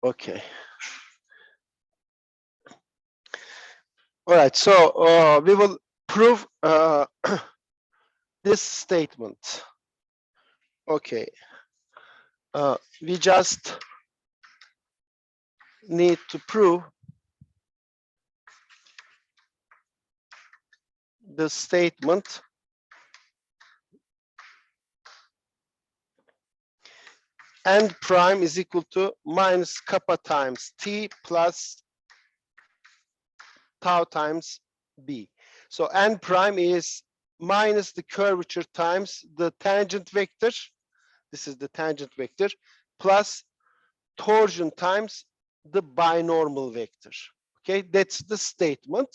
Okay. All right, so we will prove this statement. Okay. We just need to prove the statement n prime is equal to minus kappa times t plus tau times b. So n prime is minus the curvature times the tangent vector. This is the tangent vector plus torsion times the binormal vector. Okay, that's the statement.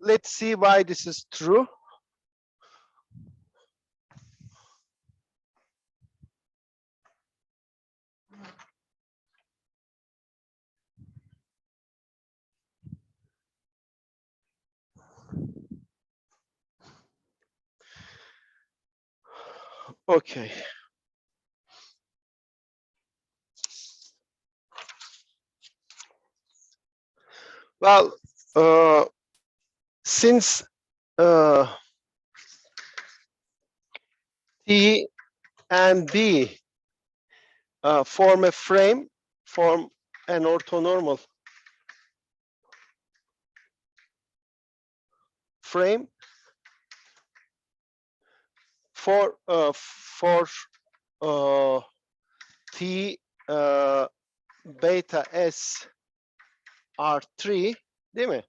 Let's see why this is true. Okay. Well, since T and B form a frame, form an orthonormal frame for T beta S R3, değil mi?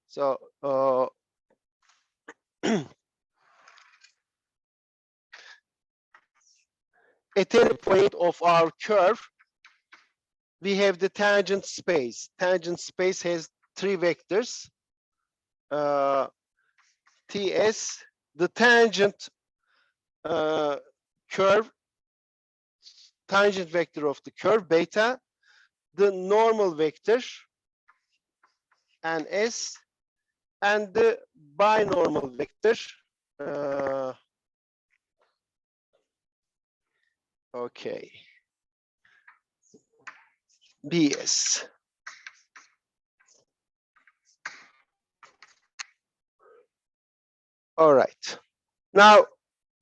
So at any point of our curve, we have the tangent space. Tangent space has three vectors. Ts, the tangent curve, tangent vector of the curve, beta, the normal vector, and S, and the binormal vector. Okay. BS. All right. Now,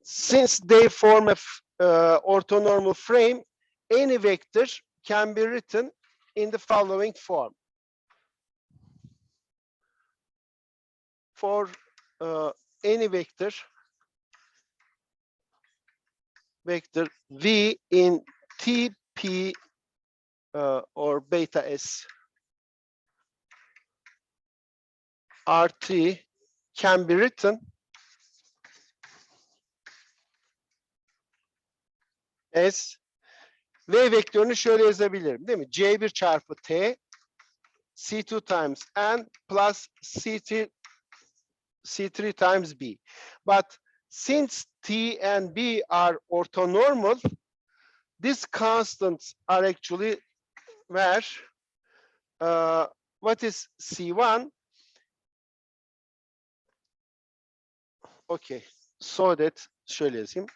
since they form a orthonormal frame, any vector can be written in the following form. For any vector V in TP or beta S R3 can be written as V vektörünü şöyle yazabilirim, değil mi? C1 çarpı T C2 times N plus C3 times B. But since T and B are orthonormal, these constants are actually where what is C1? Okay, so that şöyle yazayım.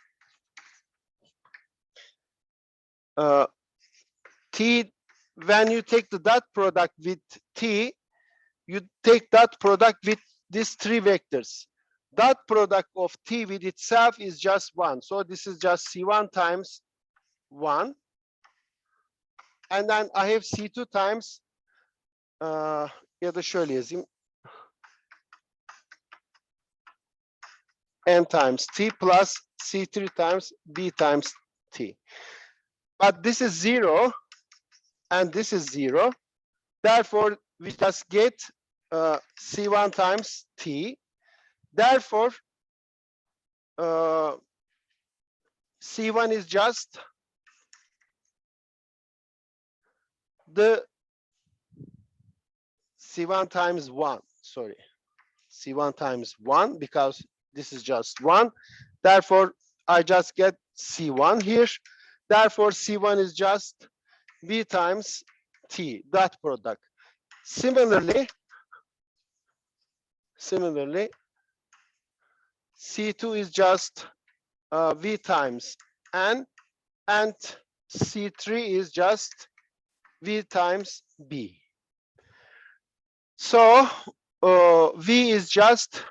T, when you take the dot product with T, you take dot product with these three vectors. Dot product of T with itself is just 1. So this is just C1 times 1. And then I have C2 times ya da şöyle yazayım. N times T plus C3 times B times T. But this is 0 and this is 0. Therefore, we just get C1 times T. Therefore, C1 is just the C1 times 1, sorry. C1 times 1 because this is just 1. Therefore, I just get C1 here. Therefore, C1 is just V times T, dot product. Similarly, C2 is just V times N, and C3 is just V times B. So V is just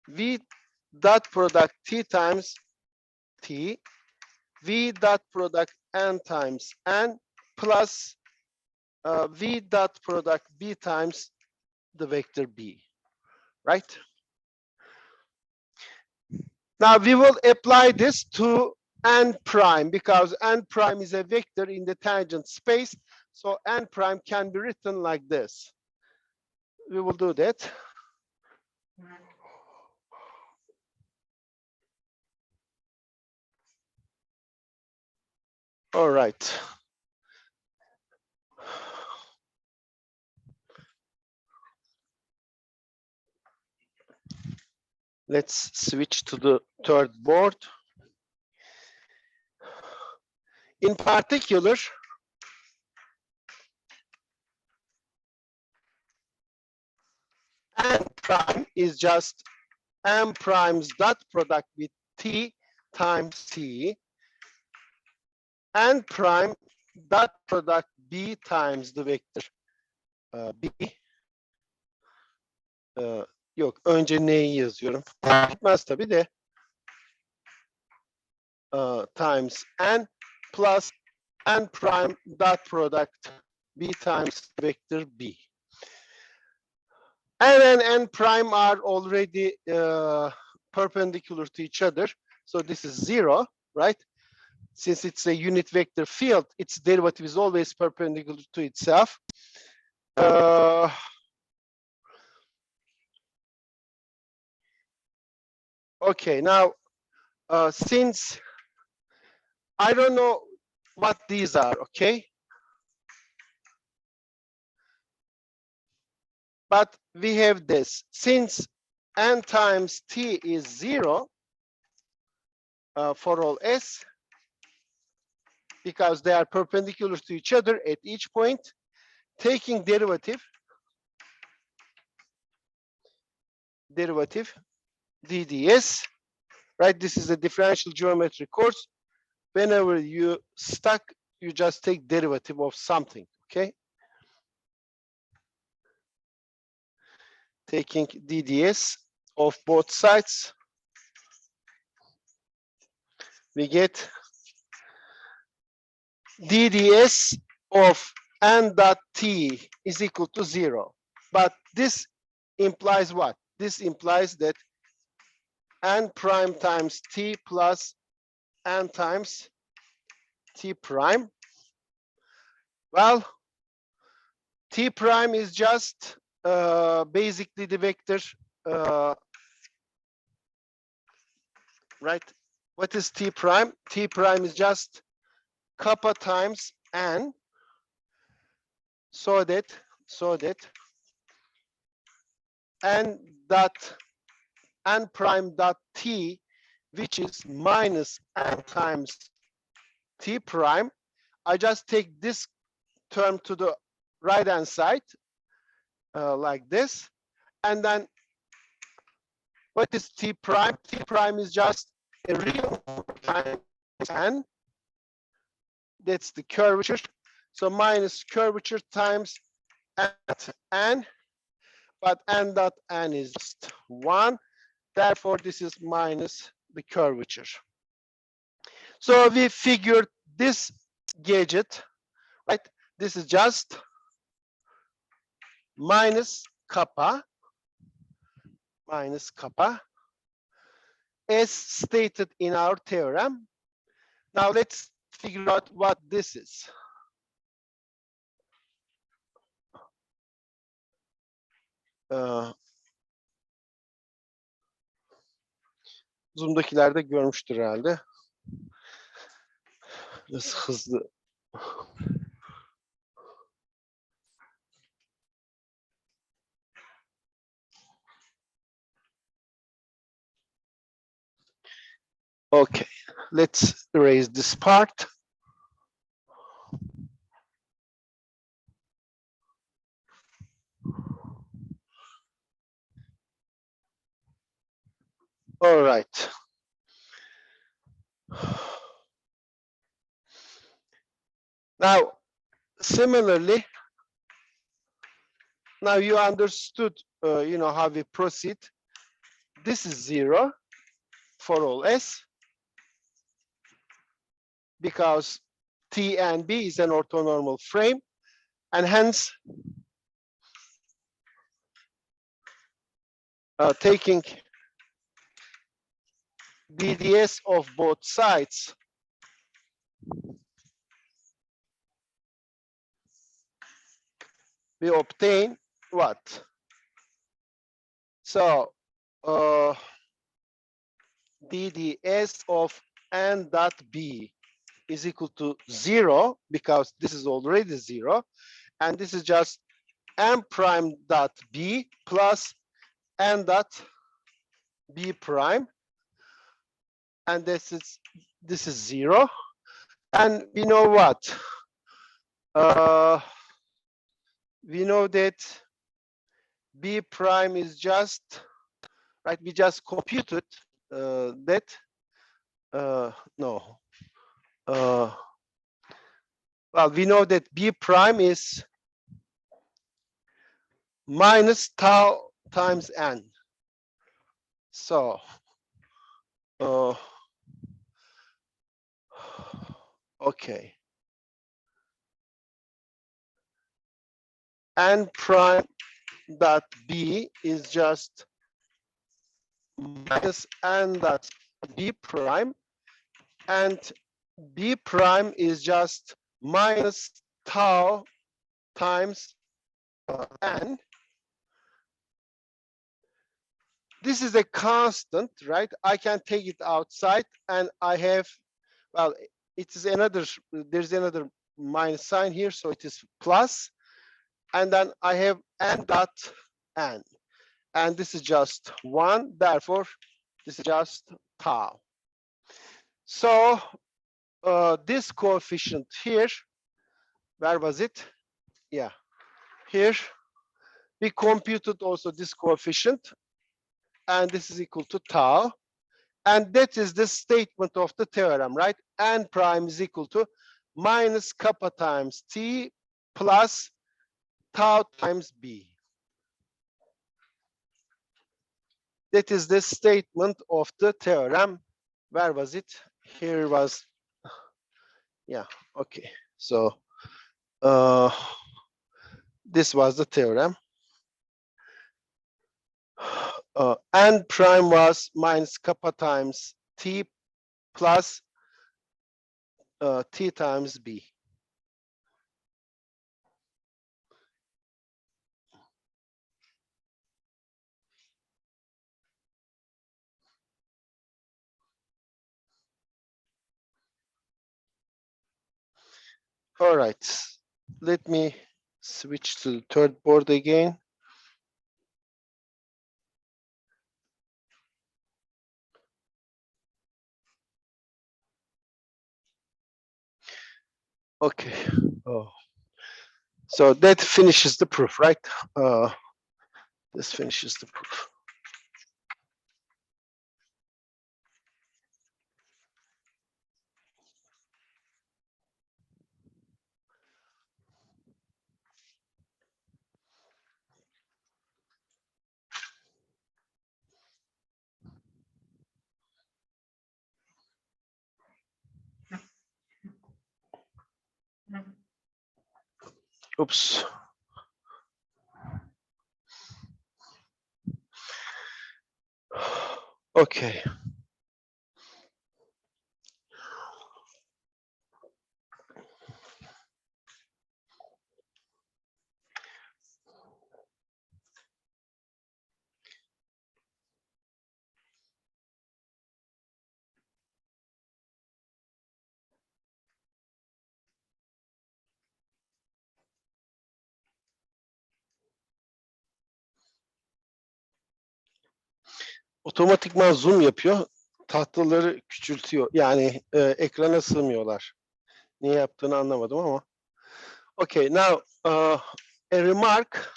V dot product T times T, V dot product N times N plus V dot product B times the vector B, right? Now we will apply this to N prime because N prime is a vector in the tangent space. So N prime can be written like this. We will do that. All right. Let's switch to the third board. In particular, N prime is just M prime's dot product with T times T. N prime dot product B times the vector B. Yok, önce neyi yazıyorum? Gitmez tabii de. Times N plus N prime dot product B times vector B. N and N prime are already perpendicular to each other. So this is 0, right? Since it's a unit vector field, its derivative is always perpendicular to itself. Okay, now, since I don't know what these are, okay? But we have this. Since N times T is 0 for all S, because they are perpendicular to each other at each point, taking derivative DDS, right? This is a differential geometry course. Whenever you stuck, you just take derivative of something, okay? Taking DDS of both sides, we get DDS of N dot T is equal to 0. But this implies what? This implies that N prime times T plus N times T prime. Well, T prime is just basically the vector, right? What is T prime? T prime is just kappa times N, so that N dot N prime dot T, which is minus N times T prime. I just take this term to the right hand side, like this. And then what is T prime? T prime is just a real times N. That's the curvature. So minus curvature times N, but N dot N is just 1. Therefore, this is minus the curvature. So we figured this gadget, right? This is just minus kappa, as stated in our theorem. Now let's figure out what this is. Zoom'dakiler de görmüştür herhalde. Biraz hızlı. Okay, let's erase this part. All right. Now, similarly, now you understood, how we proceed. This is 0 for all S because T and B is an orthonormal frame, and hence taking BDS of both sides, we obtain what? So DDS of N dot B is equal to 0 because this is already 0, and this is just N prime dot B plus N dot B prime, and this is 0, and we know what? We know that B prime is just, right? We just computed that. No. Well, we know that B prime is minus tau times N. So, okay. N prime dot B is just minus N dot B prime, and B prime is just minus tau times N. This is a constant, right? I can take it outside, and I have, well, it is another, there's another minus sign here, so it is plus, and then I have N dot N, and this is just 1, therefore this is just tau. So this coefficient here, where was it? Yeah, here we computed also this coefficient, and this is equal to tau, and that is the statement of the theorem, right? N prime is equal to minus kappa times T plus tau times B. That is the statement of the theorem. Where was it? Here was, yeah, okay. So this was the theorem. N prime was minus kappa times T plus T times B. All right, let me switch to the third board again. Okay. Oh. So that finishes the proof, right? This finishes the proof. Oops. Okay. Otomatikman zoom yapıyor. Tahtaları küçültüyor. Yani ekrana sığmıyorlar. Niye yaptığını anlamadım ama. Okay, now a remark.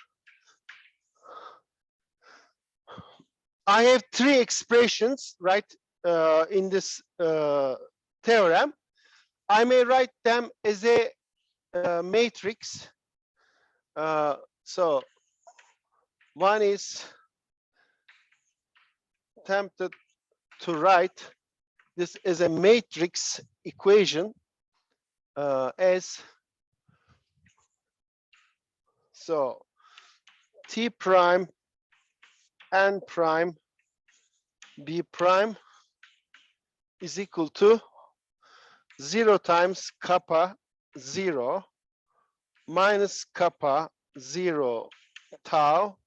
I have three expressions, right, in this theorem. I may write them as a matrix. So one is tempted to write this as a matrix equation as so T prime N prime B prime is equal to 0 times kappa 0 minus kappa 0 tau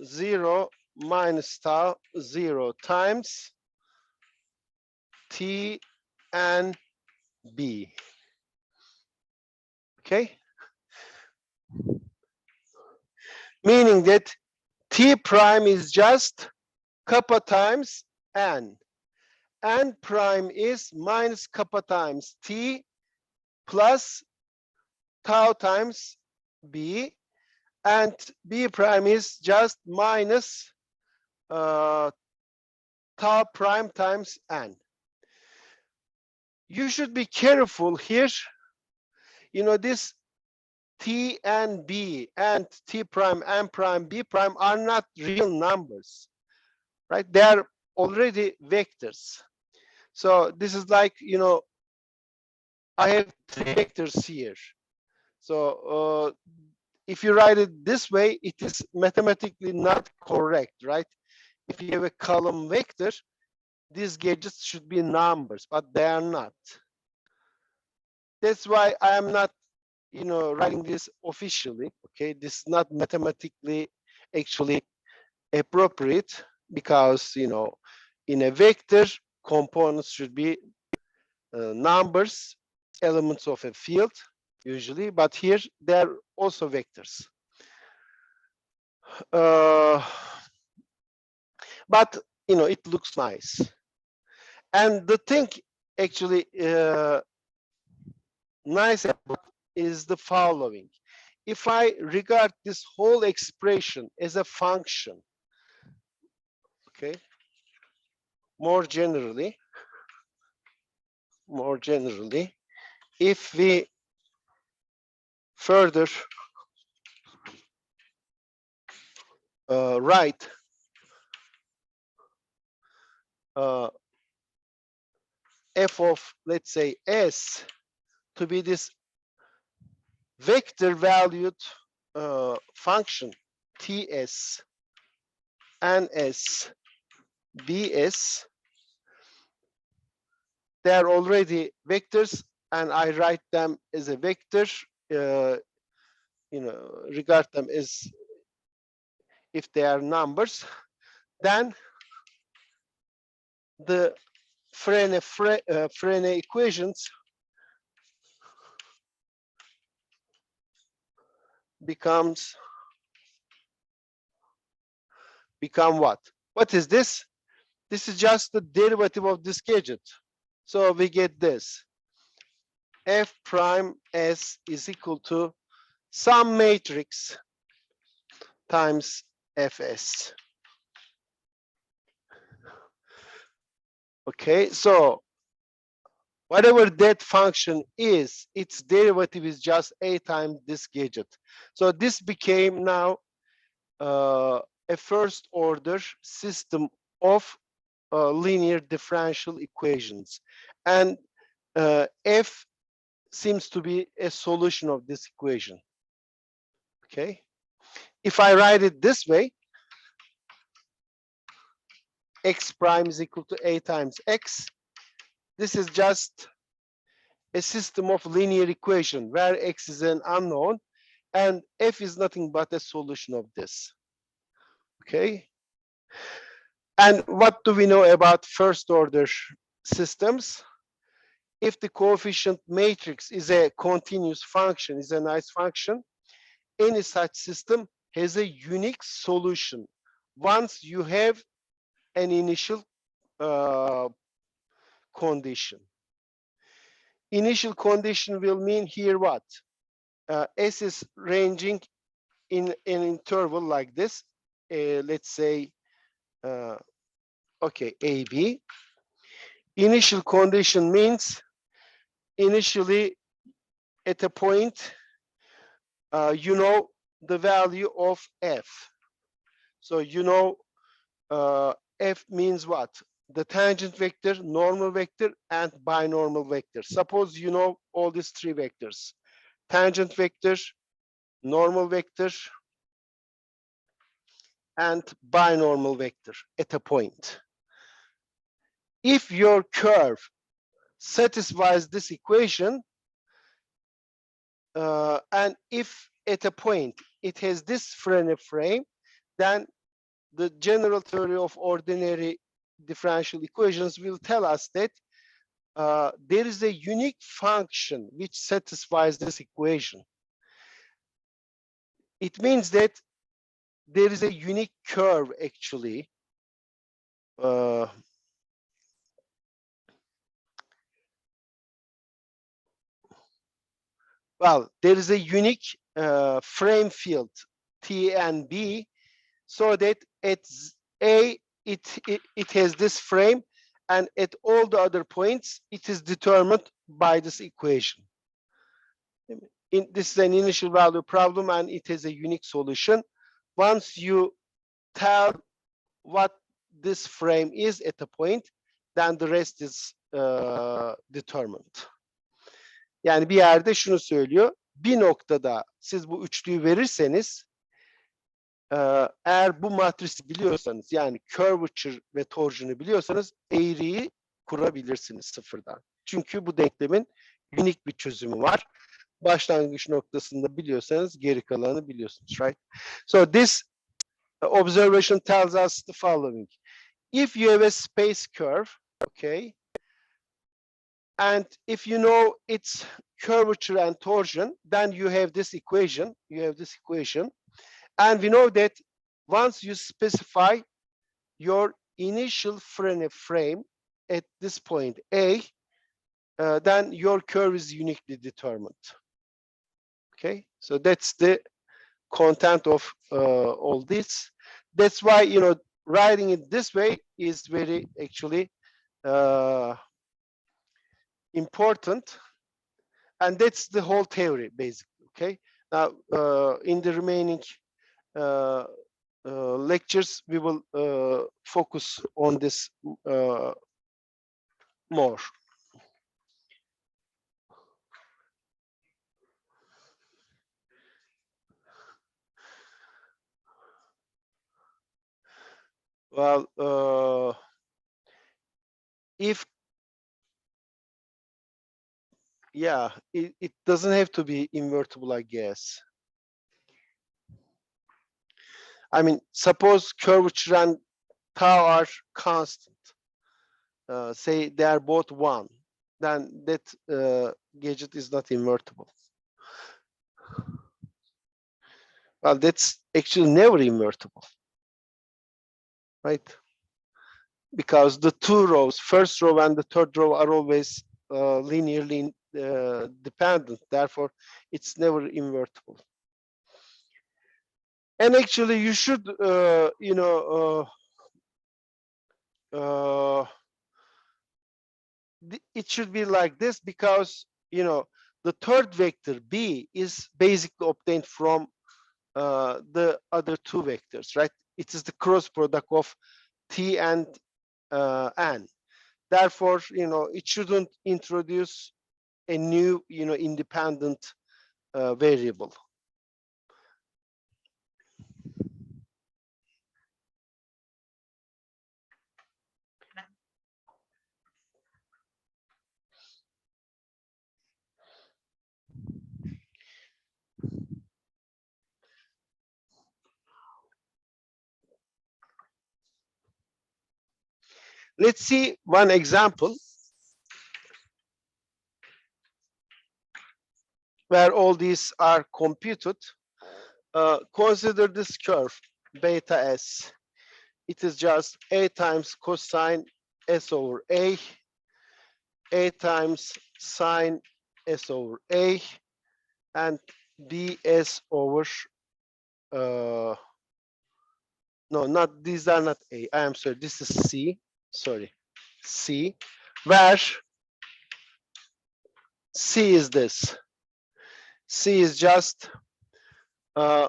0 minus tau 0 times T and B. Okay? Meaning that T prime is just kappa times N. N prime is minus kappa times T plus tau times B. And B prime is just minus tau prime times N. You should be careful here. You know, this T and B and T prime, N prime, B prime are not real numbers, right? They are already vectors. So this is like, you know, I have three vectors here. So if you write it this way, it is mathematically not correct, right? If you have a column vector, these gadgets should be numbers, but they are not. That's why I am not, you know, writing this officially. Okay, this is not mathematically actually appropriate because, you know, in a vector, components should be numbers, elements of a field usually, but here they're also vectors. But you know, it looks nice. And the thing actually nice about is the following. If I regard this whole expression as a function, okay, more generally, if we further write f of, let's say, s to be this vector valued function ts, ns, bs, they are already vectors, and I write them as a vector, you know, regard them as if they are numbers, then the Frenet equations become what? What is this? This is just the derivative of this gadget. So we get this. F prime S is equal to some matrix times Fs. Okay, so whatever that function is, its derivative is just a times this gadget. So this became now a first order system of linear differential equations. And F seems to be a solution of this equation. Okay. If I write it this way, x prime is equal to a times x. This is just a system of linear equation where x is an unknown and f is nothing but a solution of this. Okay. And what do we know about first order systems? If the coefficient matrix is a continuous function, is a nice function, any such system has a unique solution once you have an initial condition. Initial condition will mean here what? S is ranging in an interval like this. Let's say Okay, AB. Initial condition means initially at a point, you know the value of F. So you know F means what? The tangent vector, normal vector, and binormal vector. Suppose you know all these three vectors. Tangent vector, normal vector, and binormal vector at a point. If your curve satisfies this equation, and if at a point it has this Frenet frame, then the general theory of ordinary differential equations will tell us that there is a unique function which satisfies this equation. It means that there is a unique curve actually. Well, there is a unique frame field T and B, so that at A it has this frame, and at all the other points it is determined by this equation. This is an initial value problem, and it has a unique solution. Once you tell what this frame is at a point, then the rest is determined. Yani bir yerde şunu söylüyor. Bir noktada siz bu üçlüyü verirseniz, eğer bu matrisi biliyorsanız, yani curvature ve torsion'u biliyorsanız, eğriyi kurabilirsiniz sıfırdan. Çünkü bu denklemin unik bir çözümü var. Başlangıç noktasında biliyorsanız geri kalanı biliyorsunuz, right? So this observation tells us the following. If you have a space curve, okay, and if you know its curvature and torsion, then you have this equation. And we know that once you specify your initial Frenet frame at this point A, then your curve is uniquely determined. Okay, so that's the content of all this. That's why, you know, writing it this way is very actually important, and that's the whole theory basically. Okay, now in the remaining lectures we will focus on this more. Well, if yeah, it doesn't have to be invertible, I guess. I mean, suppose curvature and tau are constant. Say they are both 1, then that gadget is not invertible. Well, that's actually never invertible, right? Because the two rows, first row and the third row, are always linearly dependent. Therefore, it's never invertible. And actually, you should, you know, it should be like this, because, you know, the third vector B is basically obtained from the other two vectors, right? It is the cross product of T and N. Therefore, you know, it shouldn't introduce a new, you know, independent variable. Let's see one example where all these are computed. Consider this curve, beta S. It is just A times cosine S over A times sine S over A, and BS over, no, not, these are not A. I am sorry, this is C. sorry, C, where C is this. C is just A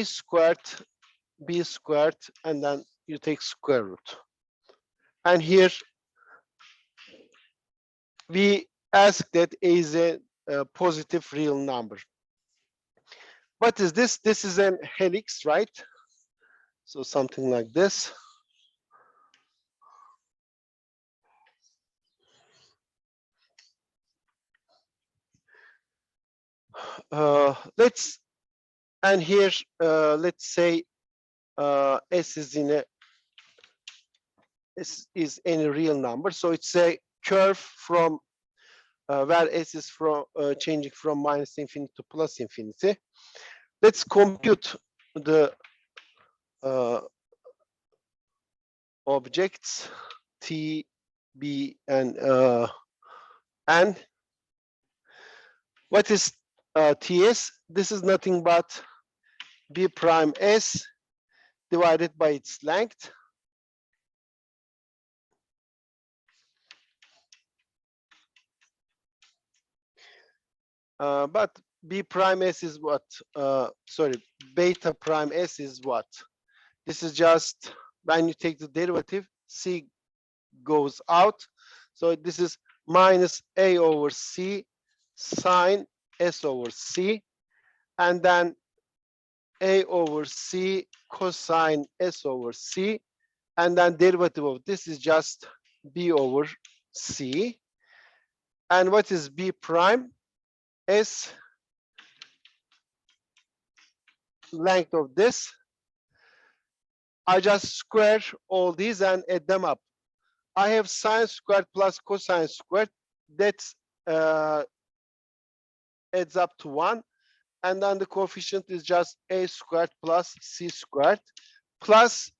squared, B squared, and then you take square root. And here we ask that A is a positive real number. What is this? This is an helix, right? So something like this. Let's, and here let's say S is in a S is any real number. So it's a curve from where S is from changing from minus infinity to plus infinity. Let's compute the objects T, B, and N. What is TS? This is nothing but B prime S divided by its length. But B prime S is what? Sorry, beta prime S is what? This is just when you take the derivative, C goes out. So this is minus A over C sine S over C, and then A over C cosine S over C, and then derivative of this is just B over C. And what is B prime? S length of this. I just square all these and add them up. I have sine squared plus cosine squared. That adds up to 1. And then the coefficient is just A squared plus C squared plus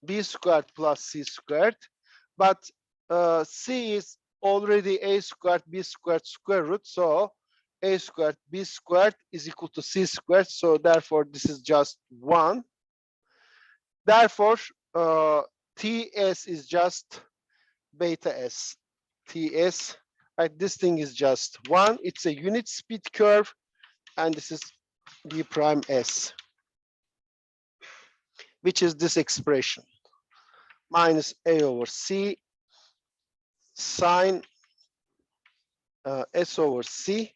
B squared plus C squared. But C is already A squared B squared square root. So A squared B squared is equal to C squared. So therefore, this is just 1. Therefore, TS is just beta S. TS, right? This thing is just 1. It's a unit speed curve, and this is B prime S, which is this expression, minus A over C sine S over C,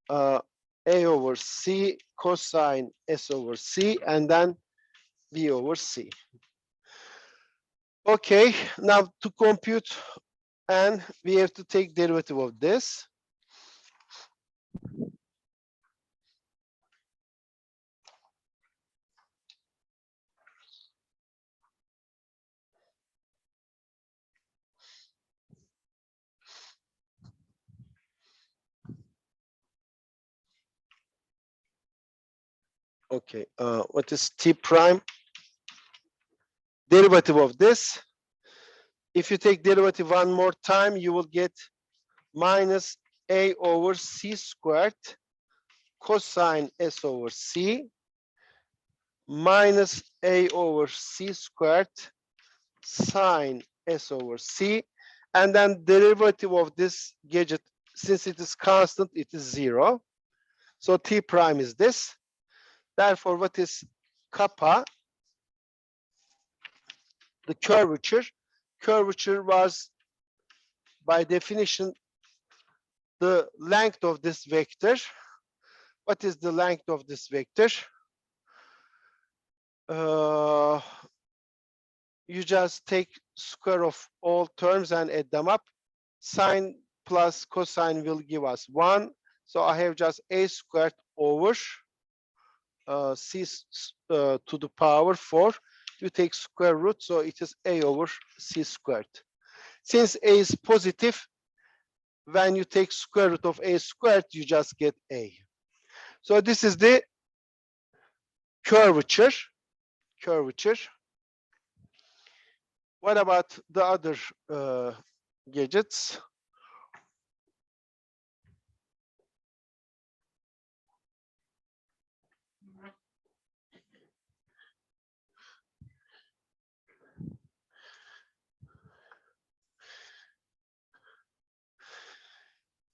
A over C cosine S over C, and then B over C. Okay, now to compute, and we have to take derivative of this. Okay, what is T prime? Derivative of this. If you take derivative one more time, you will get minus A over C squared cosine S over C minus A over C squared sine S over C. And then derivative of this gadget, since it is constant, it is 0. So T prime is this. Therefore, what is kappa? The curvature. Curvature was, by definition, the length of this vector. What is the length of this vector? You just take square of all terms and add them up. Sine plus cosine will give us 1. So I have just A squared over C to the power 4. You take square root, so it is A over C squared. Since A is positive, when you take square root of A squared, you just get A. So this is the curvature. What about the other gadgets?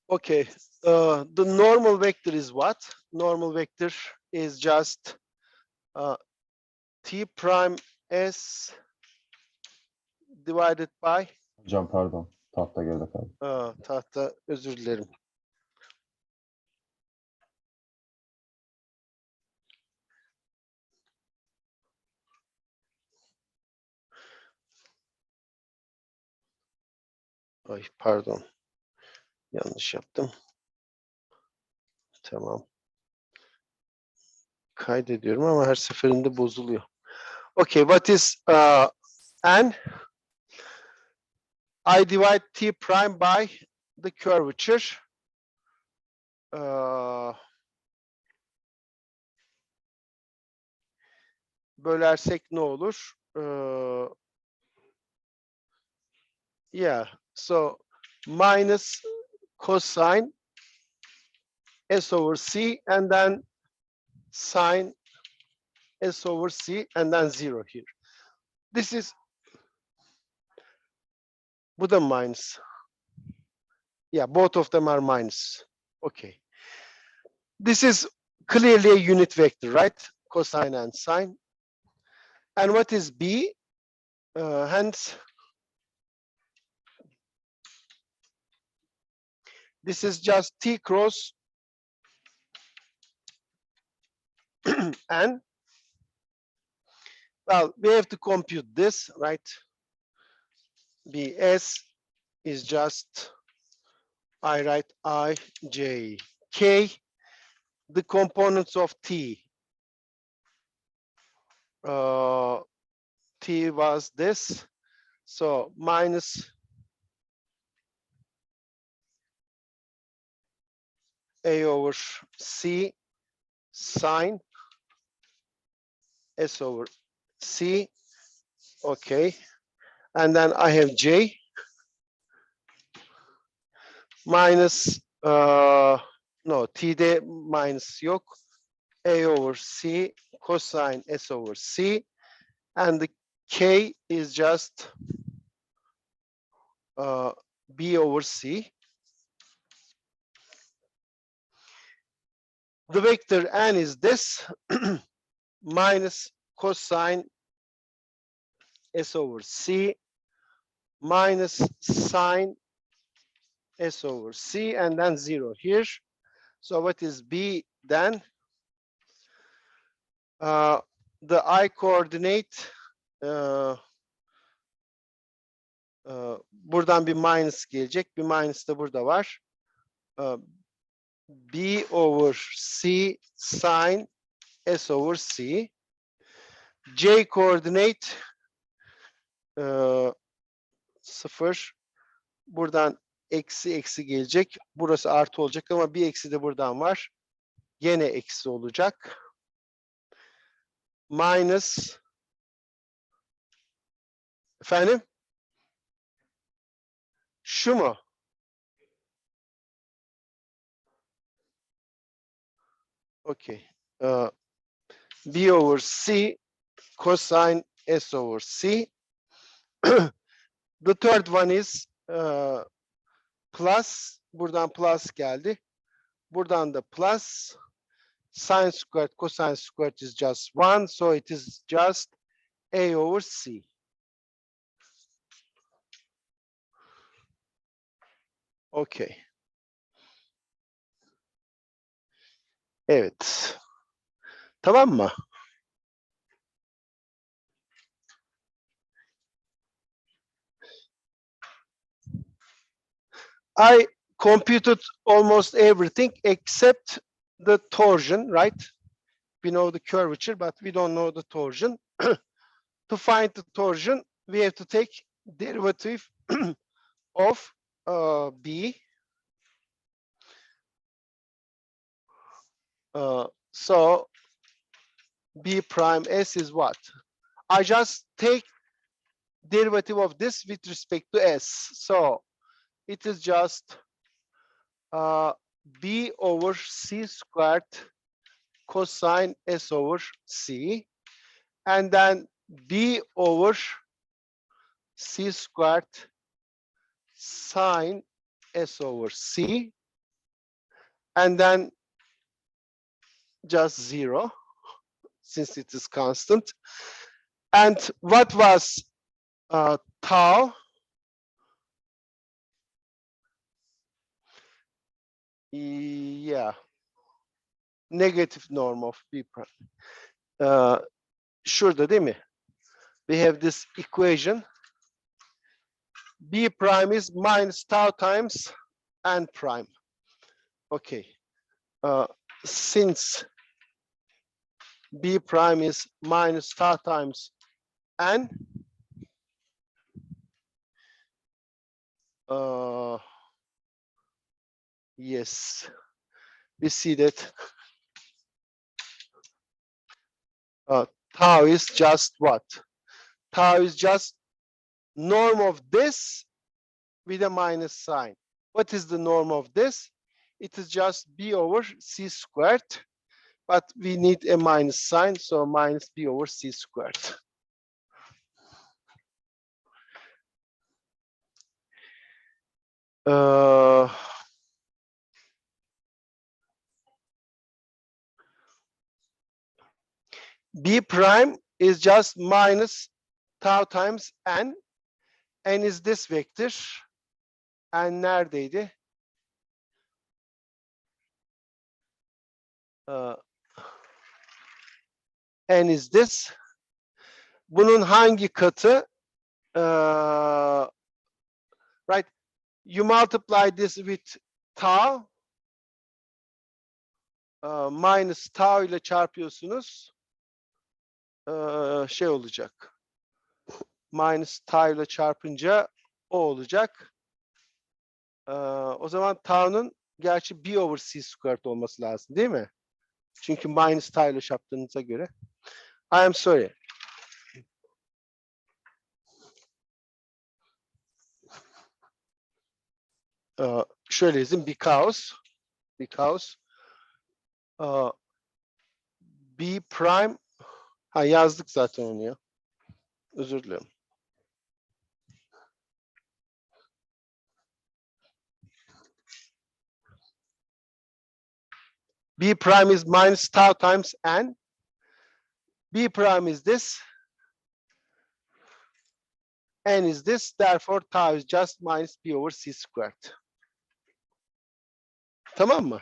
Okay, the normal vector is what? Normal vector is just t prime s divided by Hocam pardon. Tahta geride kaldı. tahta, özür dilerim. Ay pardon. Yanlış yaptım. Tamam. Kaydediyorum ama her seferinde bozuluyor. Okay, what is n? I divide t prime by the curvature. Bölersek ne olur? Yeah, so minus cosine s over c and then sine s over c and then 0 here. This is, bu da minus. Yeah, both of them are minus. Okay. This is clearly a unit vector, right? Cosine and sine. And what is b? Hence, this is just t cross n. Well, we have to compute this, right? Bs is just, I write I, j, k, the components of t. T was this, so minus a over c sine s over c, okay, and then I have j minus no t'de minus yok, a over c cosine s over c, and the k is just b over c. The vector n is this minus cosine s over c minus sine s over c and then 0 here. So what is b then? The I coordinate buradan bir minus gelecek. Bir minus da burada var. B over C sine S over C. J coordinate 0. Buradan eksi eksi gelecek. Burası artı olacak ama bir eksi de buradan var. Gene eksi olacak. Minus, efendim? Şu mu? Okay. B over C cosine S over C. The third one is plus. Buradan plus geldi. Buradan da plus. Sine squared, cosine squared is just 1. So it is just A over C. Okay. Evet. Tamam mı? I computed almost everything except the torsion, right? We know the curvature, but we don't know the torsion. To find the torsion, we have to take derivative of B. So B prime S is what? I just take derivative of this with respect to S. So it is just B over C squared cosine S over C, and then B over C squared sine S over C. and then just 0, since it is constant. And what was tau? Yeah, negative norm of B prime. Şurada değil mi? We have this equation. B prime is minus tau times n prime. Okay. Since B prime is minus tau times n, yes, we see that tau is just what? Tau is just norm of this with a minus sign. What is the norm of this? It is just B over C squared, but we need a minus sign, so minus B over C squared. B prime is just minus tau times n. N is this vector. N neredeydi? N is this. Bunun hangi katı? Right. You multiply this with tau. Minus tau ile çarpıyorsunuz. Şey olacak. Minus tau ile çarpınca o olacak. O zaman tau'nun gerçi B over C squared olması lazım değil mi? Çünkü minus tau ile çarptığınıza göre. I am sorry. Şöyle yazayım. Because B prime, ha yazdık zaten onu ya. Özür dilerim. B prime is minus tau times n. B prime is this. N is this. Therefore, tau is just minus B over C squared. Tamam mı?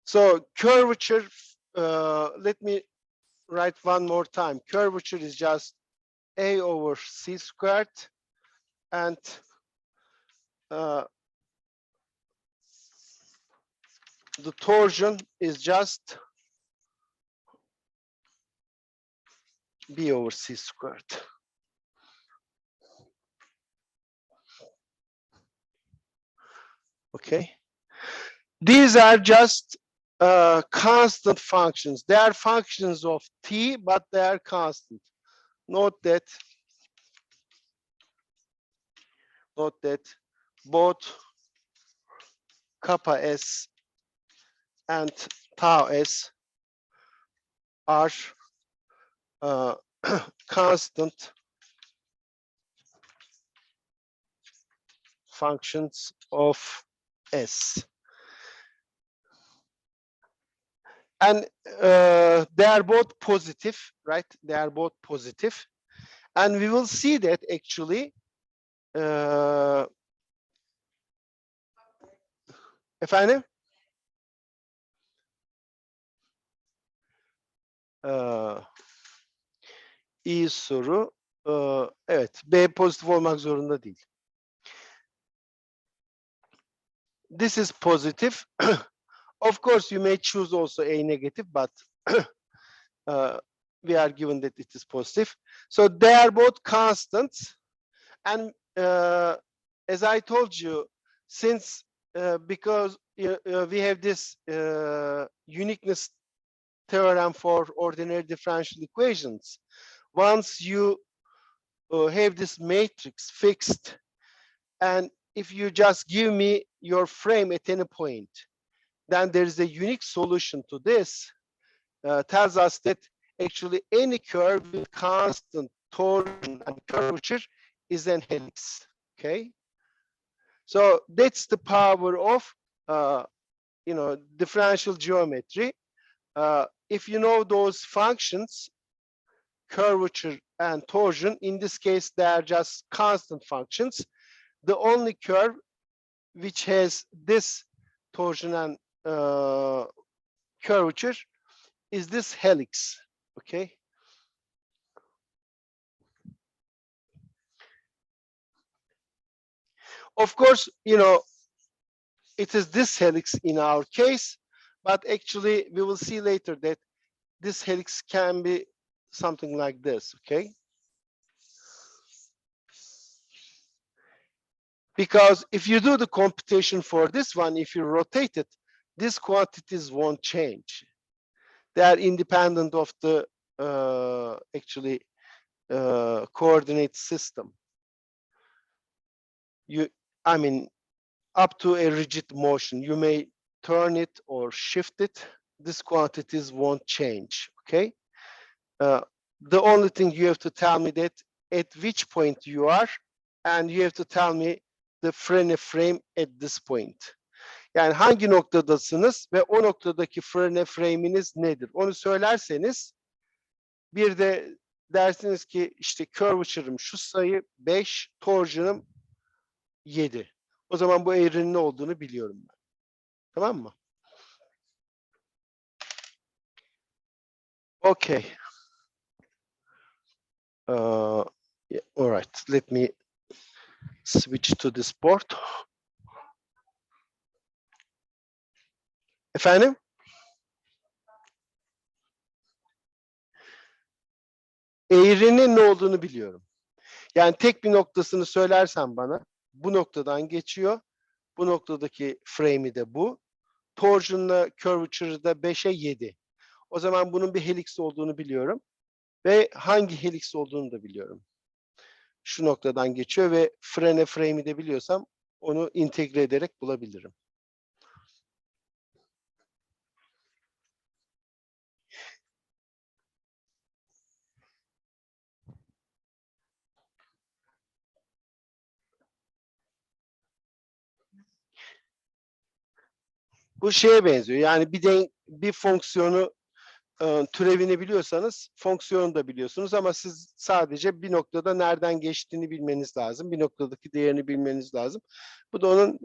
So curvature, let me write one more time. Curvature is just A over C squared, and the torsion is just B over C squared. Okay. These are just constant functions. They are functions of t, but they are constant. Note that both kappa s and tau s are constant functions of s. And they are both positive, right? They are both positive. And we will see that actually efendim? İyi soru. Evet, B pozitif olmak zorunda değil. This is positive. Of course, you may choose also A negative, but we are given that it is positive. So they are both constants. And as I told you, since because we have this uniqueness theorem for ordinary differential equations, once you have this matrix fixed, and if you just give me your frame at any point, then there is a unique solution to this. Tells us that actually any curve with constant torsion and curvature is an helix. Okay, so that's the power of differential geometry. If you know those functions, curvature and torsion, in this case they are just constant functions. The only curve which has this torsion and curvature is this helix. Okay, of course, it is this helix in our case, but actually we will see later that this helix can be something like this. Okay, because if you do the computation for this one, if you rotate it, these quantities won't change. They are independent of the coordinate system. I mean, up to a rigid motion, you may turn it or shift it. These quantities won't change. Okay. The only thing you have to tell me that at which point you are, and you have to tell me the Frenet frame at this point. Yani hangi noktadasınız ve o noktadaki Frenet frame'iniz nedir? Onu söylerseniz, bir de dersiniz ki işte curvature'ım şu sayı 5, torsion'ım 7. O zaman bu eğrinin ne olduğunu biliyorum ben. Tamam mı? Okay. Yeah, all right. Let me switch to this board. Efendim? Eğrinin ne olduğunu biliyorum. Yani tek bir noktasını söylersen bana, bu noktadan geçiyor. Bu noktadaki frame'i de bu. Torsion'la curvature'da 5'e 7. O zaman bunun bir helix olduğunu biliyorum. Ve hangi helix olduğunu da biliyorum. Şu noktadan geçiyor ve Frenet frame'i de biliyorsam onu entegre ederek bulabilirim. Bu şeye benziyor. Yani bir fonksiyonu türevini biliyorsanız fonksiyonu da biliyorsunuz ama siz sadece bir noktada nereden geçtiğini bilmeniz lazım. Bir noktadaki değerini bilmeniz lazım. Bu da onun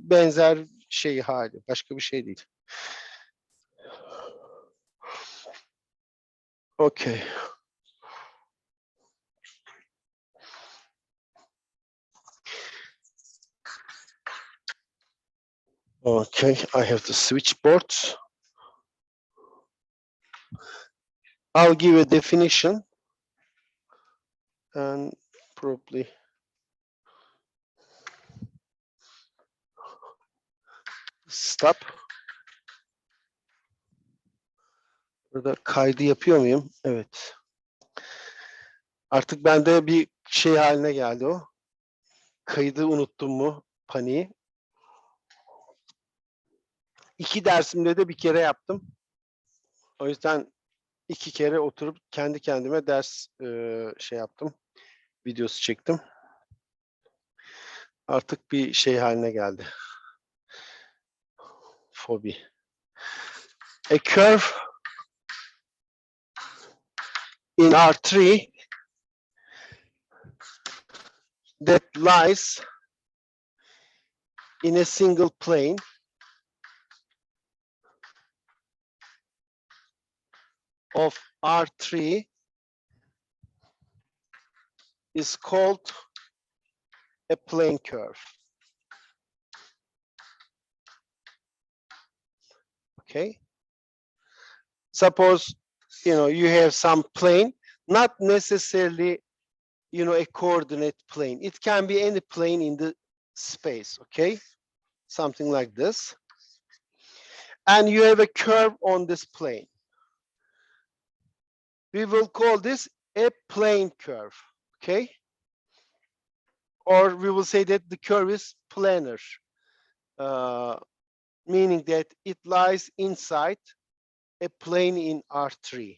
benzer şeyi hali. Başka bir şey değil. Okay. Okay, I have to switch boards. I'll give a definition and probably stop. Burada kaydı yapıyor muyum? Evet. Artık bende bir şey haline geldi o. Kaydı unuttum mu paniği. 2 dersimde de bir kere yaptım. O yüzden 2 kere oturup kendi kendime ders şey yaptım. Videosu çektim. Artık bir şey haline geldi. Fobi. A curve in R3 that lies in a single plane of R3 is called a plane curve. Okay. Suppose you have some plane, not necessarily a coordinate plane. It can be any plane in the space. Okay, something like this, and you have a curve on this plane. We will call this a plane curve. Okay, or we will say that the curve is planar, meaning that it lies inside a plane in R3.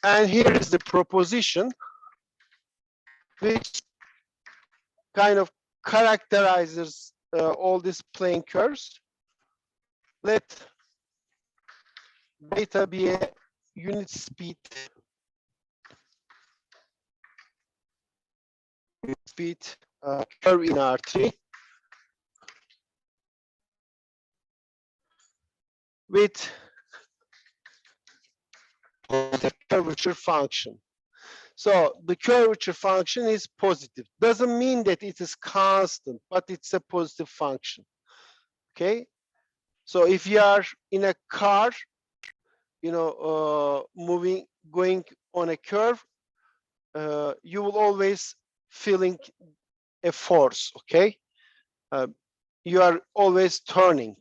And here is the proposition. which kind of characterizes all these plane curves. Let beta be a unit speed curve in R3 with the curvature function. So the curvature function is positive. Doesn't mean that it is constant, but it's a positive function. Okay. So if you are in a car, going on a curve, you will always feeling a force. Okay. You are always turning.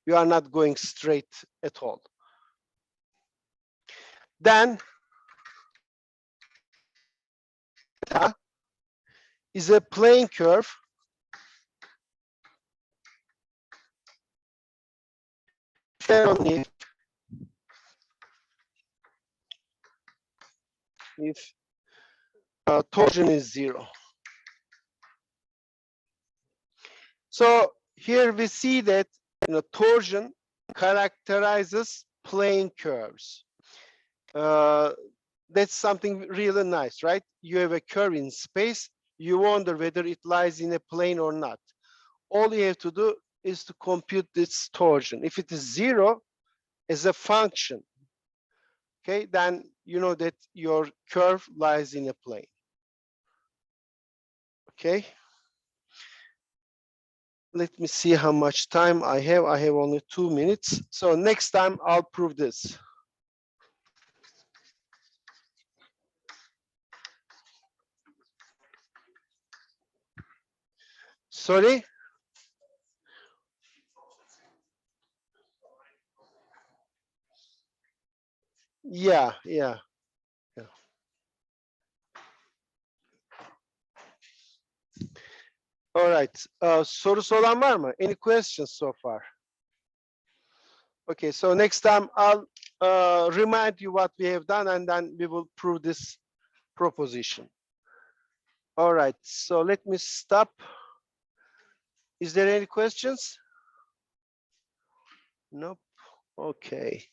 You are not going straight at all. Then theta is a plane curve only if torsion is 0. So here we see that torsion characterizes plane curves. That's something really nice, right? You have a curve in space. You wonder whether it lies in a plane or not. All you have to do is to compute this torsion. If it is 0 as a function, okay, then you know that your curve lies in a plane. Okay. Let me see how much time I have. I have only 2 minutes. So next time I'll prove this. Sorry? Yeah. All right. Sorusu olan var mı? Any questions so far? Okay, so next time I'll remind you what we have done, and then we will prove this proposition. All right, so let me stop. Is there any questions? Nope. Okay.